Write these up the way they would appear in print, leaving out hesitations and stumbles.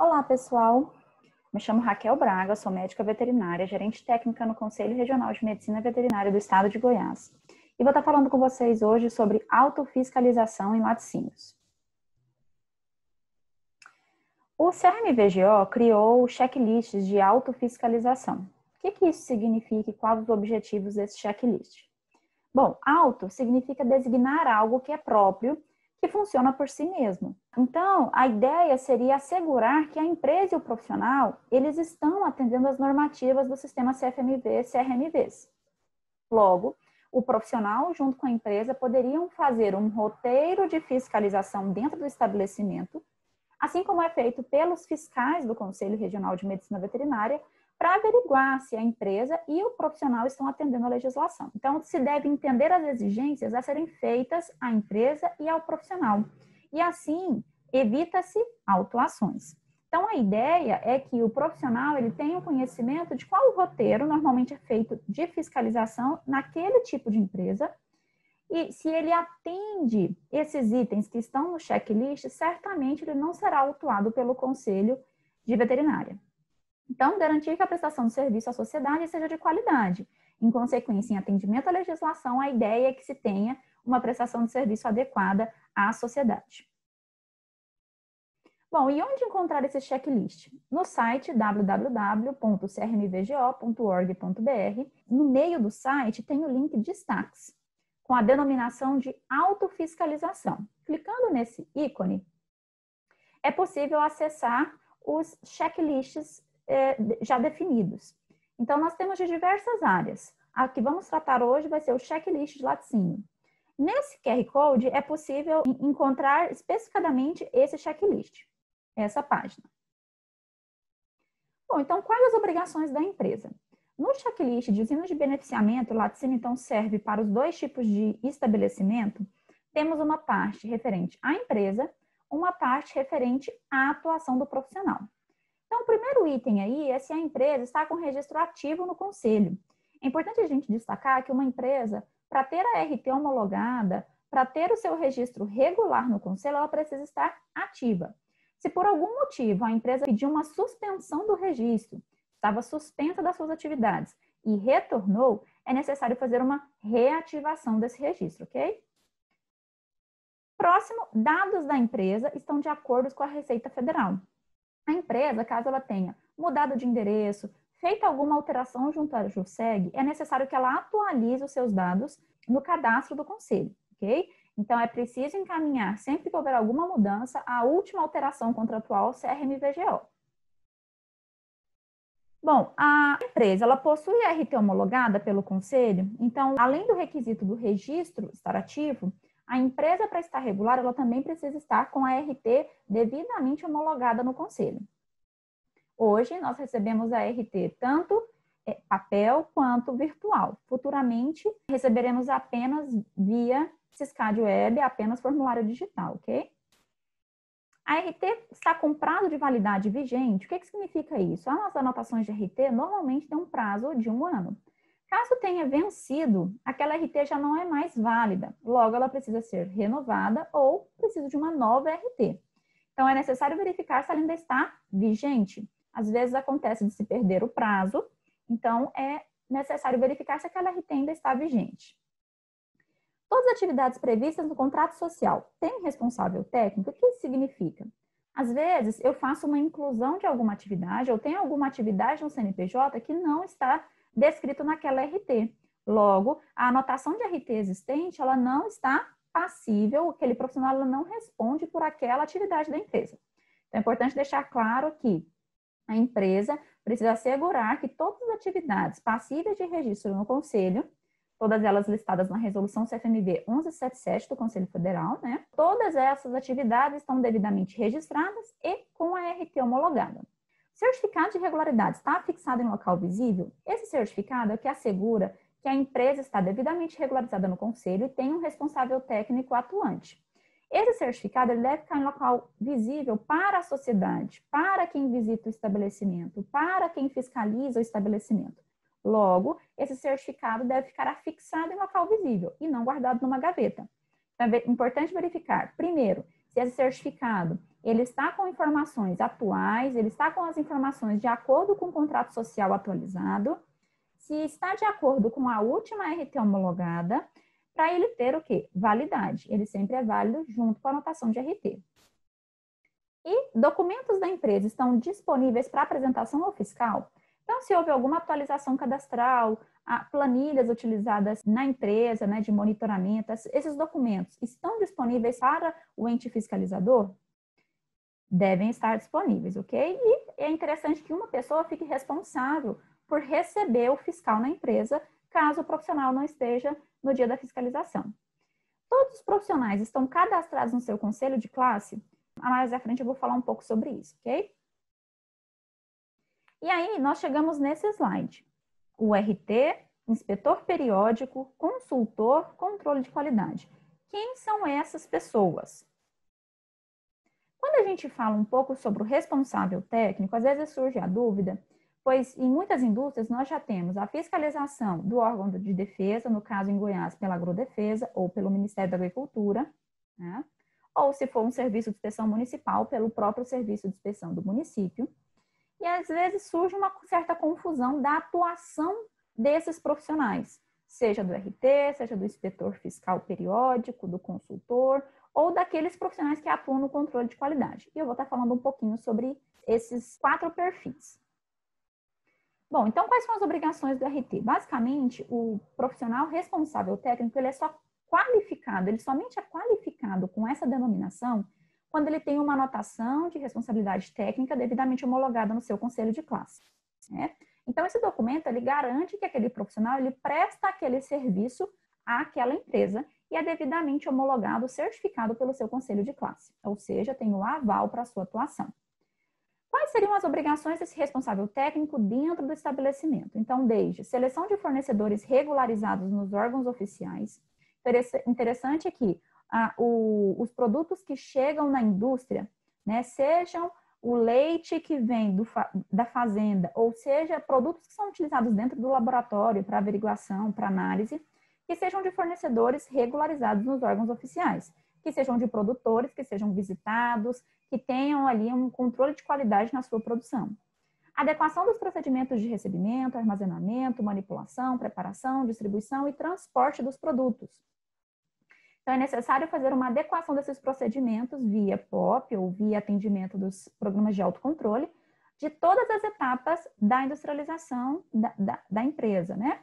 Olá, pessoal. Me chamo Raquel Braga, sou médica veterinária, gerente técnica no Conselho Regional de Medicina Veterinária do Estado de Goiás. E vou estar falando com vocês hoje sobre autofiscalização em laticínios. O CRMVGO criou checklists de autofiscalização. O que isso significa e quais os objetivos desse checklist? Bom, auto significa designar algo que é próprio, que funciona por si mesmo. Então, a ideia seria assegurar que a empresa e o profissional, eles estão atendendo às normativas do sistema CFMV e CRMVs. Logo, o profissional, junto com a empresa, poderiam fazer um roteiro de fiscalização dentro do estabelecimento, assim como é feito pelos fiscais do Conselho Regional de Medicina Veterinária, para averiguar se a empresa e o profissional estão atendendo à legislação. Então, se deve entender as exigências a serem feitas à empresa e ao profissional. E assim, evita-se autuações. Então, a ideia é que o profissional ele tenha o conhecimento de qual o roteiro normalmente é feito de fiscalização naquele tipo de empresa, e se ele atende esses itens que estão no checklist, certamente ele não será autuado pelo Conselho de Veterinária. Então, garantir que a prestação de serviço à sociedade seja de qualidade. Em consequência, em atendimento à legislação, a ideia é que se tenha uma prestação de serviço adequada à sociedade. Bom, e onde encontrar esse checklist? No site www.crmvgo.org.br, no meio do site tem o link Destaques, com a denominação de autofiscalização. Clicando nesse ícone, é possível acessar os checklists já definidos. Então, nós temos de diversas áreas. A que vamos tratar hoje vai ser o checklist de laticínio. Nesse QR Code, é possível encontrar especificadamente esse checklist, essa página. Bom, então, quais as obrigações da empresa? No checklist de usinas de beneficiamento, o laticínio, então, serve para os dois tipos de estabelecimento. Temos uma parte referente à empresa, uma parte referente à atuação do profissional. Então, o primeiro item aí é se a empresa está com registro ativo no conselho. É importante a gente destacar que uma empresa, para ter a RT homologada, para ter o seu registro regular no conselho, ela precisa estar ativa. Se por algum motivo a empresa pediu uma suspensão do registro, estava suspensa das suas atividades e retornou, é necessário fazer uma reativação desse registro, ok? Próximo, dados da empresa estão de acordo com a Receita Federal. A empresa, caso ela tenha mudado de endereço, feito alguma alteração junto à JUSEG, é necessário que ela atualize os seus dados no cadastro do conselho, ok? Então, é preciso encaminhar, sempre que houver alguma mudança, a última alteração contratual ao CRMVGO. Bom, a empresa, ela possui a RT homologada pelo conselho, então, além do requisito do registro estar ativo, a empresa, para estar regular, ela também precisa estar com a RT devidamente homologada no conselho. Hoje, nós recebemos a RT tanto papel quanto virtual. Futuramente, receberemos apenas via Siscad Web, apenas formulário digital, ok? A RT está com prazo de validade vigente. O que significa isso? As anotações de RT normalmente têm um prazo de 1 ano. Caso tenha vencido, aquela RT já não é mais válida. Logo, ela precisa ser renovada ou precisa de uma nova RT. Então, é necessário verificar se ela ainda está vigente. Às vezes acontece de se perder o prazo, então é necessário verificar se aquela RT ainda está vigente. Todas as atividades previstas no contrato social têm responsável técnico? O que isso significa? Às vezes, eu faço uma inclusão de alguma atividade ou tenho alguma atividade no CNPJ que não está descrito naquela RT. Logo, a anotação de RT existente, ela não está passível, aquele profissional ela não responde por aquela atividade da empresa. Então, é importante deixar claro que a empresa precisa assegurar que todas as atividades passíveis de registro no conselho, todas elas listadas na resolução CFMV 1177 do Conselho Federal, né? Todas essas atividades estão devidamente registradas e com a RT homologada. Certificado de regularidade está fixado em local visível? Esse certificado é o que assegura que a empresa está devidamente regularizada no conselho e tem um responsável técnico atuante. Esse certificado ele deve ficar em local visível para a sociedade, para quem visita o estabelecimento, para quem fiscaliza o estabelecimento. Logo, esse certificado deve ficar afixado em local visível e não guardado numa gaveta. Então, é importante verificar, primeiro, se esse certificado ele está com informações atuais, ele está com as informações de acordo com o contrato social atualizado, se está de acordo com a última RT homologada, para ele ter o quê? Validade. Ele sempre é válido junto com a anotação de RT. E documentos da empresa estão disponíveis para apresentação ao fiscal? Então, se houve alguma atualização cadastral, planilhas utilizadas na empresa, né, de monitoramento, esses documentos estão disponíveis para o ente fiscalizador? Devem estar disponíveis, ok? E é interessante que uma pessoa fique responsável por receber o fiscal na empresa, caso o profissional não esteja no dia da fiscalização. Todos os profissionais estão cadastrados no seu conselho de classe? Mais à frente eu vou falar um pouco sobre isso, ok? E aí, nós chegamos nesse slide. O RT, inspetor periódico, consultor, controle de qualidade. Quem são essas pessoas? Quando a gente fala um pouco sobre o responsável técnico, às vezes surge a dúvida, pois em muitas indústrias nós já temos a fiscalização do órgão de defesa, no caso em Goiás pela Agrodefesa ou pelo Ministério da Agricultura, né? Ou se for um serviço de inspeção municipal, pelo próprio serviço de inspeção do município. E às vezes surge uma certa confusão da atuação desses profissionais, seja do RT, seja do inspetor fiscal periódico, do consultor, ou daqueles profissionais que atuam no controle de qualidade. E eu vou estar falando um pouquinho sobre esses 4 perfis. Bom, então quais são as obrigações do RT? Basicamente, o profissional responsável técnico, ele é só qualificado, ele somente é qualificado com essa denominação quando ele tem uma anotação de responsabilidade técnica devidamente homologada no seu conselho de classe, né? Então, esse documento, ele garante que aquele profissional, ele presta aquele serviço àquela empresa e é devidamente homologado, certificado pelo seu conselho de classe, ou seja, tem o aval para a sua atuação. Quais seriam as obrigações desse responsável técnico dentro do estabelecimento? Então, desde seleção de fornecedores regularizados nos órgãos oficiais. Interessante é que os produtos que chegam na indústria, né, sejam o leite que vem da fazenda, ou seja, produtos que são utilizados dentro do laboratório para averiguação, para análise, que sejam de fornecedores regularizados nos órgãos oficiais, que sejam de produtores, que sejam visitados, que tenham ali um controle de qualidade na sua produção. Adequação dos procedimentos de recebimento, armazenamento, manipulação, preparação, distribuição e transporte dos produtos. Então, é necessário fazer uma adequação desses procedimentos via POP ou via atendimento dos programas de autocontrole de todas as etapas da industrialização da empresa, né?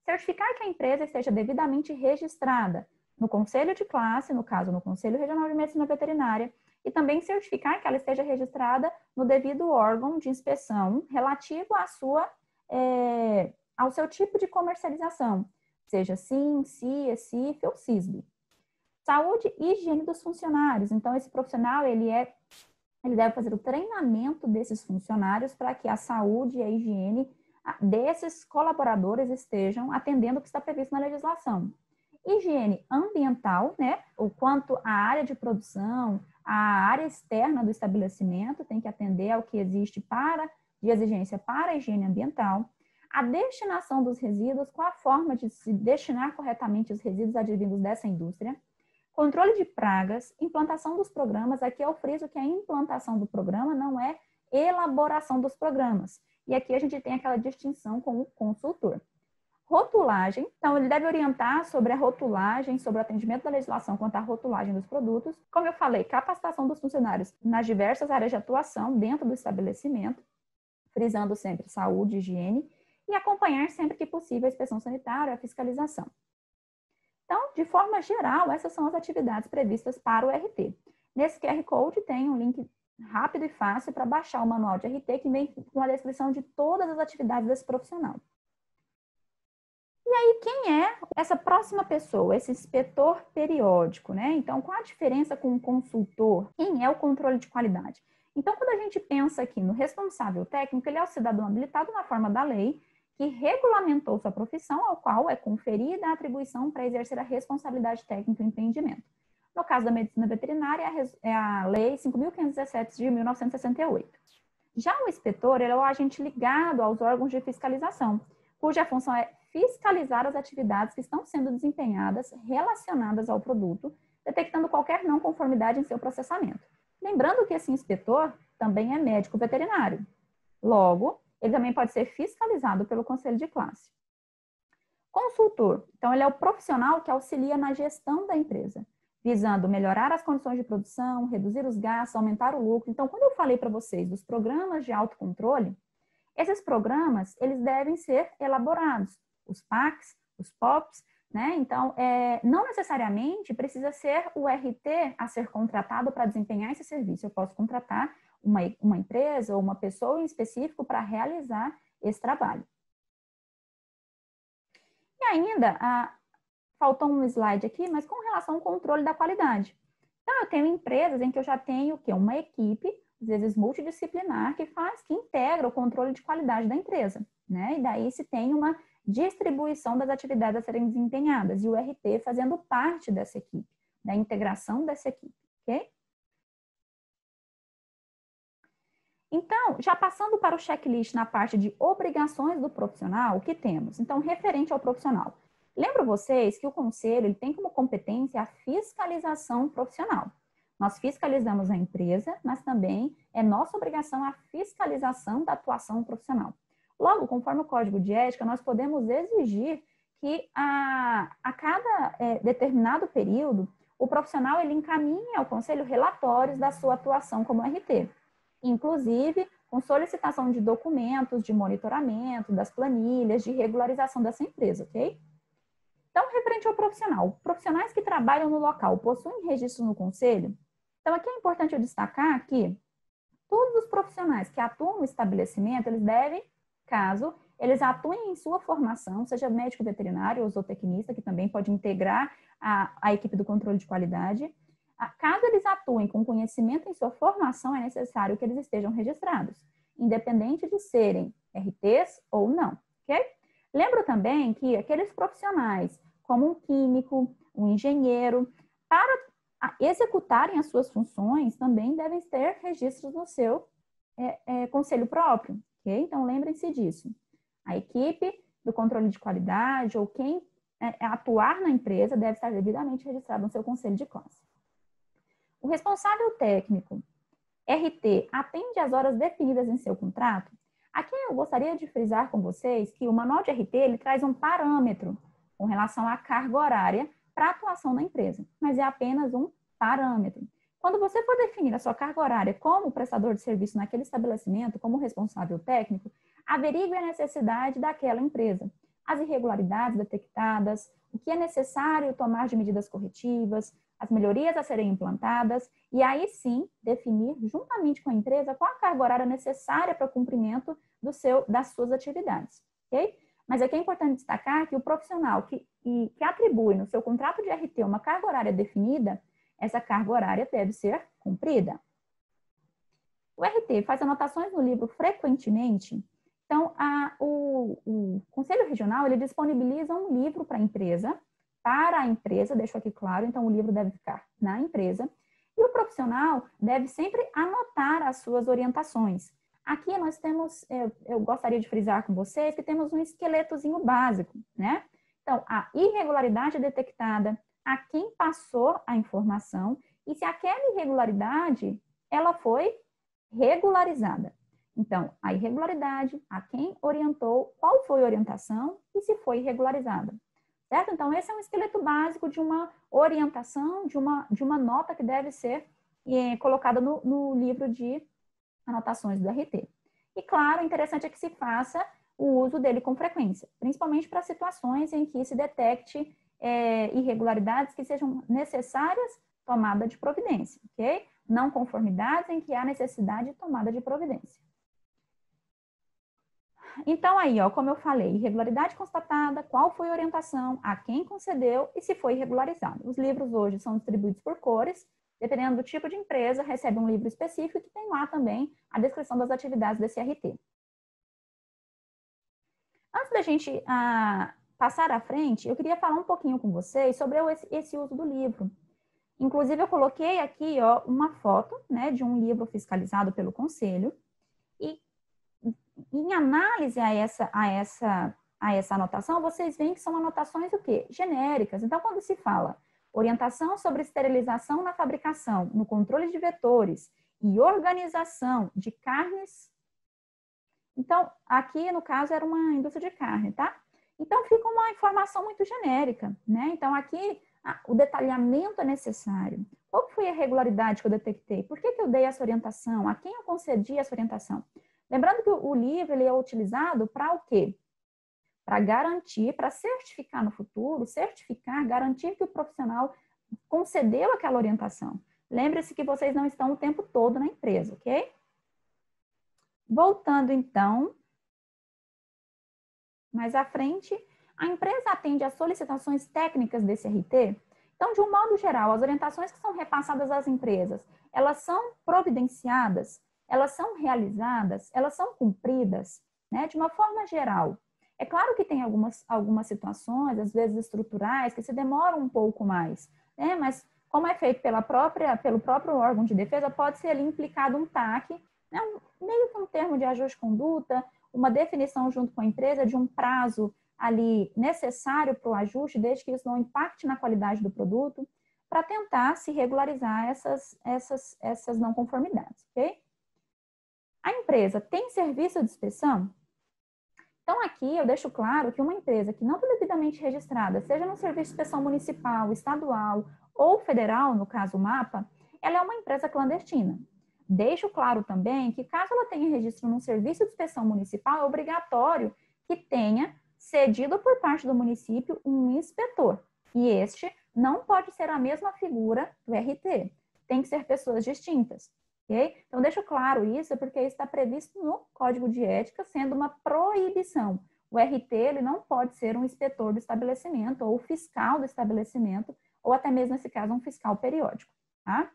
Certificar que a empresa esteja devidamente registrada no conselho de classe, no caso, no Conselho Regional de Medicina Veterinária, e também certificar que ela esteja registrada no devido órgão de inspeção relativo ao seu tipo de comercialização, seja SIM, CIA, CIF ou CISB. Saúde e higiene dos funcionários. Então, esse profissional, ele deve fazer o treinamento desses funcionários para que a saúde e a higiene desses colaboradores estejam atendendo o que está previsto na legislação. Higiene ambiental, né? O quanto a área de produção, a área externa do estabelecimento tem que atender ao que existe de exigência para a higiene ambiental. A destinação dos resíduos, qual a forma de se destinar corretamente os resíduos advindos dessa indústria. Controle de pragas, implantação dos programas. Aqui eu friso que a implantação do programa não é elaboração dos programas. E aqui a gente tem aquela distinção com o consultor. Rotulagem, então ele deve orientar sobre a rotulagem, sobre o atendimento da legislação quanto à rotulagem dos produtos. Como eu falei, capacitação dos funcionários nas diversas áreas de atuação dentro do estabelecimento, frisando sempre saúde, higiene, e acompanhar sempre que possível a inspeção sanitária, a fiscalização. Então, de forma geral, essas são as atividades previstas para o RT. Nesse QR Code tem um link rápido e fácil para baixar o manual de RT, que vem com a descrição de todas as atividades desse profissional. E aí, quem é essa próxima pessoa, esse inspetor periódico, né? Então, qual a diferença com o consultor? Quem é o controle de qualidade? Então, quando a gente pensa aqui no responsável técnico, ele é o cidadão habilitado na forma da lei, que regulamentou sua profissão, ao qual é conferida a atribuição para exercer a responsabilidade técnica do empreendimento. No caso da medicina veterinária, é a Lei 5.517 de 1968. Já o inspetor, ele é o agente ligado aos órgãos de fiscalização, cuja função é fiscalizar as atividades que estão sendo desempenhadas relacionadas ao produto, detectando qualquer não conformidade em seu processamento. Lembrando que esse inspetor também é médico veterinário. Logo, ele também pode ser fiscalizado pelo conselho de classe. Consultor. Então, ele é o profissional que auxilia na gestão da empresa, visando melhorar as condições de produção, reduzir os gastos, aumentar o lucro. Então, quando eu falei para vocês dos programas de autocontrole, esses programas, eles devem ser elaborados. Os PACs, os POPs, né? Então, não necessariamente precisa ser o RT a ser contratado para desempenhar esse serviço. Eu posso contratar uma empresa ou uma pessoa em específico para realizar esse trabalho. E ainda, faltou um slide aqui, mas com relação ao controle da qualidade. Então, eu tenho empresas em que eu já tenho o quê? Uma equipe, às vezes multidisciplinar, que integra o controle de qualidade da empresa, né? E daí se tem uma distribuição das atividades a serem desempenhadas, e o RT fazendo parte dessa equipe, da integração dessa equipe, ok? Então, já passando para o checklist na parte de obrigações do profissional, o que temos? Então, referente ao profissional. Lembro vocês que o conselho ele tem como competência a fiscalização profissional. Nós fiscalizamos a empresa, mas também é nossa obrigação a fiscalização da atuação profissional. Logo, conforme o Código de Ética, nós podemos exigir que a cada determinado período, o profissional ele encaminhe ao conselho relatórios da sua atuação como RT. Inclusive, com solicitação de documentos, de monitoramento, das planilhas, de regularização dessa empresa, ok? Então, referente ao profissional, profissionais que trabalham no local possuem registro no conselho? Então, aqui é importante eu destacar que todos os profissionais que atuam no estabelecimento, eles devem, caso eles atuem em sua formação, seja médico veterinário ou zootecnista, que também pode integrar a equipe do controle de qualidade. Caso eles atuem com conhecimento em sua formação, é necessário que eles estejam registrados, independente de serem RTs ou não, ok? Lembro também que aqueles profissionais, como um químico, um engenheiro, para executarem as suas funções, também devem ter registros no seu conselho próprio, ok? Então, lembrem-se disso. A equipe do controle de qualidade ou quem atuar na empresa deve estar devidamente registrado no seu conselho de classe. O responsável técnico, RT, atende às horas definidas em seu contrato? Aqui eu gostaria de frisar com vocês que o manual de RT ele traz um parâmetro com relação à carga horária para a atuação na empresa, mas é apenas um parâmetro. Quando você for definir a sua carga horária como prestador de serviço naquele estabelecimento, como responsável técnico, averigue a necessidade daquela empresa, as irregularidades detectadas, o que é necessário tomar de medidas corretivas, as melhorias a serem implantadas, e aí sim definir, juntamente com a empresa, qual a carga horária necessária para o cumprimento das suas atividades, ok? Mas aqui é importante destacar que o profissional que atribui no seu contrato de RT uma carga horária definida, essa carga horária deve ser cumprida. O RT faz anotações no livro frequentemente. Então, o Conselho Regional ele disponibiliza um livro para a empresa, deixo aqui claro, então o livro deve ficar na empresa, e o profissional deve sempre anotar as suas orientações. Aqui nós temos, eu gostaria de frisar com vocês que temos um esqueletozinho básico, né? Então, a irregularidade detectada, a quem passou a informação e se aquela irregularidade, ela foi regularizada. Então, a irregularidade, a quem orientou, qual foi a orientação e se foi regularizada. Certo? Então, esse é um esqueleto básico de uma orientação, de uma nota que deve ser colocada no livro de anotações do RT. E, claro, interessante é que se faça o uso dele com frequência, principalmente para situações em que se detecte irregularidades que sejam necessárias tomada de providência, ok? Não conformidades em que há necessidade de tomada de providência. Então, aí, ó, como eu falei, irregularidade constatada, qual foi a orientação, a quem concedeu e se foi regularizado. Os livros hoje são distribuídos por cores, dependendo do tipo de empresa, recebe um livro específico que tem lá também a descrição das atividades desse RT. Antes da gente passar à frente, eu queria falar um pouquinho com vocês sobre esse uso do livro. Inclusive, eu coloquei aqui ó, uma foto né, de um livro fiscalizado pelo Conselho e em análise a essa anotação, vocês veem que são anotações o quê? Genéricas. Então, quando se fala orientação sobre esterilização na fabricação, no controle de vetores e organização de carnes. Então, aqui, no caso, era uma indústria de carne, tá? Então, fica uma informação muito genérica, né? Então, aqui, o detalhamento é necessário. Qual foi a irregularidade que eu detectei? Por que eu dei essa orientação? A quem eu concedi essa orientação? Lembrando que o livro ele é utilizado para o quê? Para garantir, para certificar no futuro, garantir que o profissional concedeu aquela orientação. Lembre-se que vocês não estão o tempo todo na empresa, ok? Voltando, então, mais à frente, a empresa atende às solicitações técnicas desse RT. Então, de um modo geral, as orientações que são repassadas às empresas, elas são providenciadas, elas são realizadas, elas são cumpridas, né? De uma forma geral. É claro que tem algumas situações, às vezes estruturais, que se demoram um pouco mais, né? Mas como é feito pelo próprio órgão de defesa, pode ser ali implicado um TAC, né? Meio que um termo de ajuste de conduta, uma definição junto com a empresa de um prazo ali necessário para o ajuste, desde que isso não impacte na qualidade do produto, para tentar se regularizar essas não conformidades, ok? A empresa tem serviço de inspeção? Então, aqui eu deixo claro que uma empresa que não está devidamente registrada, seja no serviço de inspeção municipal, estadual ou federal, no caso o MAPA, ela é uma empresa clandestina. Deixo claro também que, caso ela tenha registro num serviço de inspeção municipal, é obrigatório que tenha cedido por parte do município um inspetor. E este não pode ser a mesma figura do RT. Tem que ser pessoas distintas. Okay? Então, deixo claro isso, porque isso está previsto no Código de Ética, sendo uma proibição. O RT ele não pode ser um inspetor do estabelecimento, ou fiscal do estabelecimento, ou até mesmo, nesse caso, um fiscal periódico. Tá?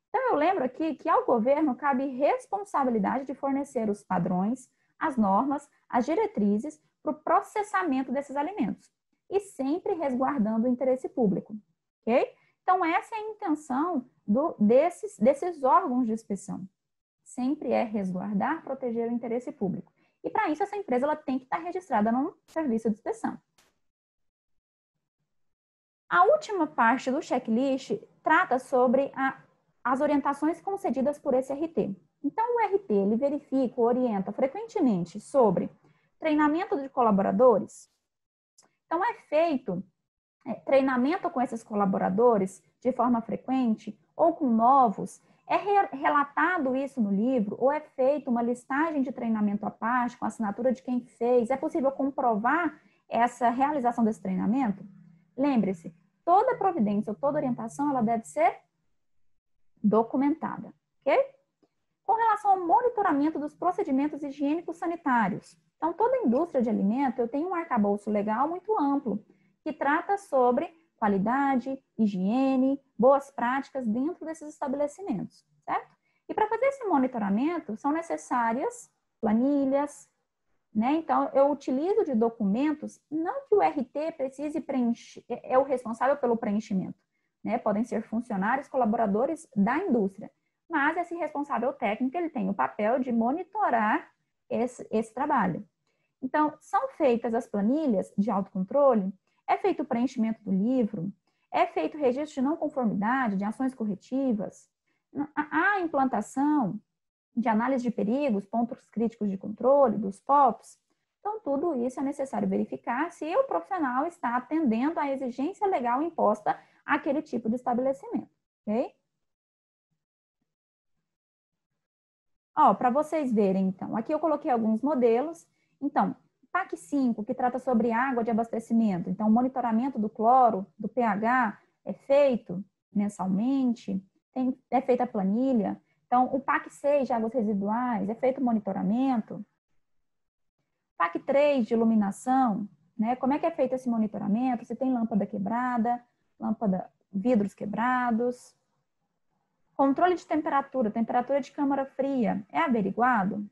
Então, eu lembro aqui que ao governo cabe responsabilidade de fornecer os padrões, as normas, as diretrizes para o processamento desses alimentos, e sempre resguardando o interesse público. Ok? Então, essa é a intenção desses órgãos de inspeção. Sempre é resguardar, proteger o interesse público. E, para isso, essa empresa ela tem que estar registrada num serviço de inspeção. A última parte do checklist trata sobre as orientações concedidas por esse RT. Então, o RT ele verifica, orienta frequentemente sobre treinamento de colaboradores. Então, é feito treinamento com esses colaboradores de forma frequente ou com novos, é relatado isso no livro ou é feita uma listagem de treinamento à parte com a assinatura de quem fez? É possível comprovar essa realização desse treinamento? Lembre-se, toda providência ou toda orientação ela deve ser documentada, ok? Com relação ao monitoramento dos procedimentos higiênicos sanitários. Então, toda indústria de alimento, eu tenho um arcabouço legal muito amplo, que trata sobre qualidade, higiene, boas práticas dentro desses estabelecimentos, certo? E para fazer esse monitoramento, são necessárias planilhas, né? Então, eu utilizo de documentos, não que o RT precise preencher, é o responsável pelo preenchimento, né? Podem ser funcionários, colaboradores da indústria, mas esse responsável técnico, ele tem o papel de monitorar esse trabalho. Então, são feitas as planilhas de autocontrole, é feito o preenchimento do livro, é feito o registro de não conformidade, de ações corretivas, a implantação de análise de perigos, pontos críticos de controle, dos POPs. Então, tudo isso é necessário verificar se o profissional está atendendo à exigência legal imposta àquele tipo de estabelecimento, ok? Para vocês verem, então, aqui eu coloquei alguns modelos. Então, PAC 5, que trata sobre água de abastecimento. Então, o monitoramento do cloro, do pH, é feito mensalmente, é feita a planilha. Então, o PAC 6, de águas residuais, é feito o monitoramento. PAC 3, de iluminação, né? Como é que é feito esse monitoramento? Se tem lâmpada quebrada, vidros quebrados. Controle de temperatura de câmara fria, é averiguado?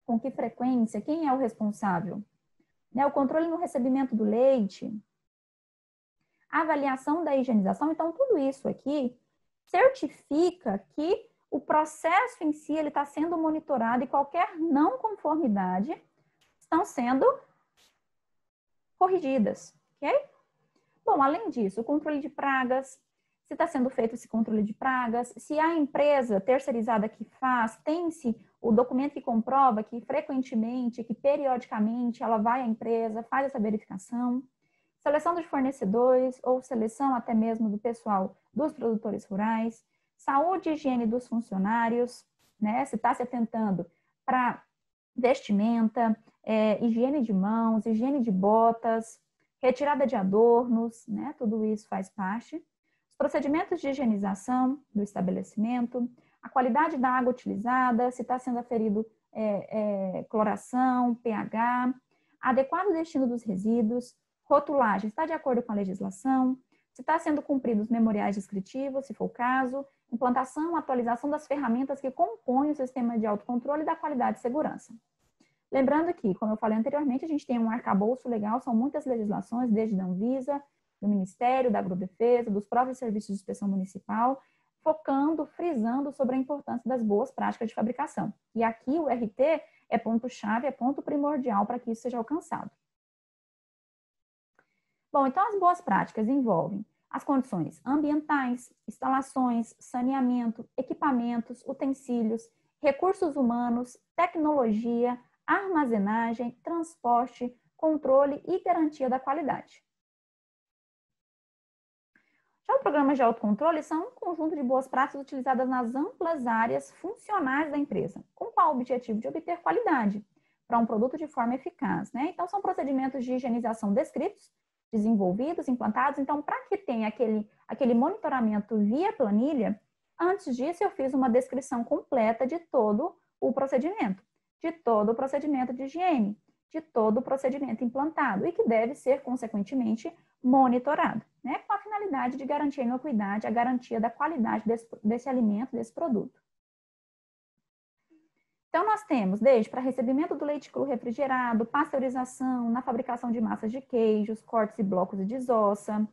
Com que frequência? Quem é o responsável? Né? O controle no recebimento do leite, a avaliação da higienização. Então, tudo isso aqui certifica que o processo em si está sendo monitorado e qualquer não conformidade estão sendo corrigidas, ok? Bom, além disso, o controle de pragas, se está sendo feito esse controle de pragas, se a empresa terceirizada que faz, tem-se o documento que comprova que frequentemente, que periodicamente ela vai à empresa, faz essa verificação, seleção dos fornecedores ou seleção até mesmo do pessoal dos produtores rurais, saúde e higiene dos funcionários, né? Se está se atentando para vestimenta, higiene de mãos, higiene de botas, retirada de adornos, né? Tudo isso faz parte. Os procedimentos de higienização do estabelecimento, a qualidade da água utilizada, se está sendo aferido cloração, pH, adequado destino dos resíduos, rotulagem, está de acordo com a legislação, se está sendo cumpridos os memoriais descritivos, se for o caso, implantação, atualização das ferramentas que compõem o sistema de autocontrole da qualidade e segurança. Lembrando que, como eu falei anteriormente, a gente tem um arcabouço legal, são muitas legislações, desde da Anvisa, do Ministério, da Agrodefesa, dos próprios serviços de inspeção municipal, focando, frisando sobre a importância das boas práticas de fabricação. E aqui o RT é ponto-chave, é ponto primordial para que isso seja alcançado. Bom, então as boas práticas envolvem as condições ambientais, instalações, saneamento, equipamentos, utensílios, recursos humanos, tecnologia, armazenagem, transporte, controle e garantia da qualidade. Já o programa de autocontrole são um conjunto de boas práticas utilizadas nas amplas áreas funcionais da empresa, com qual objetivo de obter qualidade para um produto de forma eficaz, né? Então, são procedimentos de higienização descritos, desenvolvidos, implantados. Então, para que tenha aquele monitoramento via planilha, antes disso eu fiz uma descrição completa de todo o procedimento, de todo o procedimento de higiene, de todo o procedimento implantado e que deve ser, consequentemente, monitorado, né, com a finalidade de garantir a inocuidade, a garantia da qualidade desse alimento, desse produto. Então, nós temos desde para recebimento do leite cru refrigerado, pasteurização, na fabricação de massas de queijos, cortes e blocos de desossa,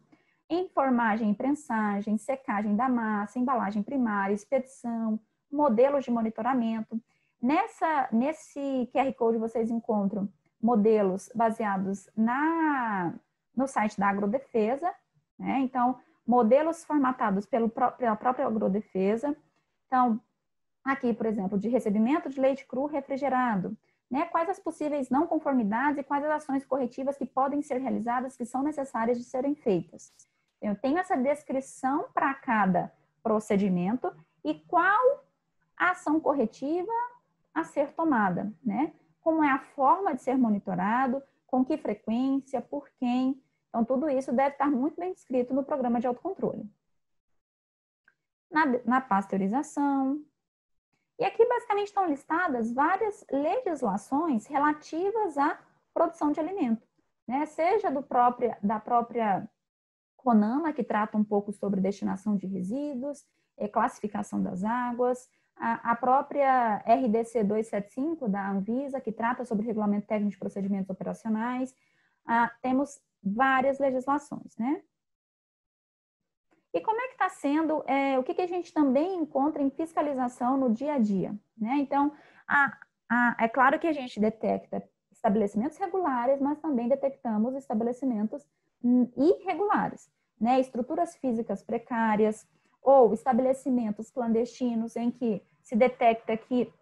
enformagem e prensagem, secagem da massa, embalagem primária, expedição, modelos de monitoramento. Nesse QR Code vocês encontram modelos baseados no site da Agrodefesa, né? Então, modelos formatados pela própria Agrodefesa. Então, aqui, por exemplo, de recebimento de leite cru refrigerado, né? Quais as possíveis não conformidades e quais as ações corretivas que podem ser realizadas, que são necessárias de serem feitas. Eu tenho essa descrição para cada procedimento e qual a ação corretiva a ser tomada, né? Como é a forma de ser monitorado, com que frequência, por quem. Então, tudo isso deve estar muito bem descrito no programa de autocontrole. Na pasteurização. E aqui, basicamente, estão listadas várias legislações relativas à produção de alimento, né? Seja da própria CONAMA, que trata um pouco sobre destinação de resíduos, classificação das águas, a própria RDC 275 da Anvisa, que trata sobre regulamento técnico de procedimentos operacionais. Temos várias legislações, né? E como é que está sendo, o que a gente também encontra em fiscalização no dia a dia, né? Então, é claro que a gente detecta estabelecimentos regulares, mas também detectamos estabelecimentos irregulares, né? Estruturas físicas precárias ou estabelecimentos clandestinos em que se detecta que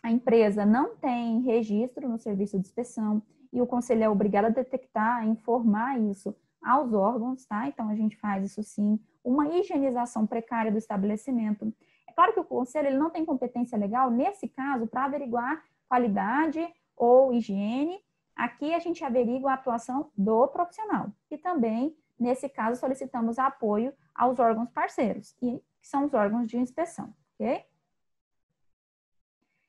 a empresa não tem registro no serviço de inspeção e o conselho é obrigado a detectar, a informar isso aos órgãos, tá? Então, a gente faz isso sim. Uma higienização precária do estabelecimento. É claro que o conselho ele não tem competência legal, nesse caso, para averiguar qualidade ou higiene. Aqui a gente averigua a atuação do profissional. E também, nesse caso, solicitamos apoio aos órgãos parceiros, que são os órgãos de inspeção, ok?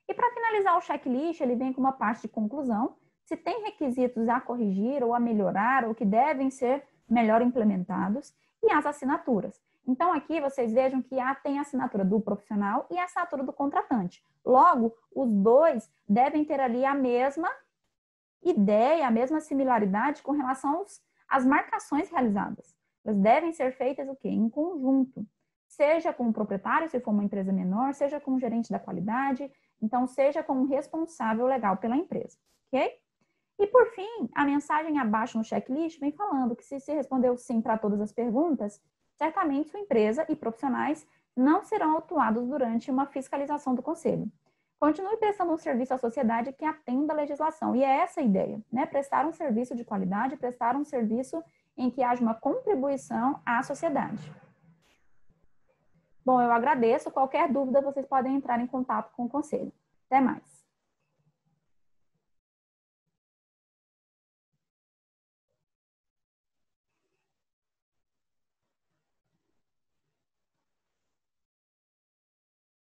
E para finalizar o checklist, ele vem com uma parte de conclusão, se tem requisitos a corrigir ou a melhorar ou que devem ser melhor implementados, e as assinaturas. Então, aqui vocês vejam que tem a assinatura do profissional e a assinatura do contratante. Logo, os dois devem ter ali a mesma ideia, a mesma similaridade com relação às marcações realizadas. Elas devem ser feitas o quê? Em conjunto. Seja com o proprietário, se for uma empresa menor, seja com o gerente da qualidade, então seja com o responsável legal pela empresa, ok? E, por fim, a mensagem abaixo no checklist vem falando que se respondeu sim para todas as perguntas, certamente sua empresa e profissionais não serão autuados durante uma fiscalização do Conselho. Continue prestando um serviço à sociedade que atenda a legislação. E é essa a ideia, né? Prestar um serviço de qualidade, prestar um serviço em que haja uma contribuição à sociedade. Bom, eu agradeço. Qualquer dúvida, vocês podem entrar em contato com o Conselho. Até mais.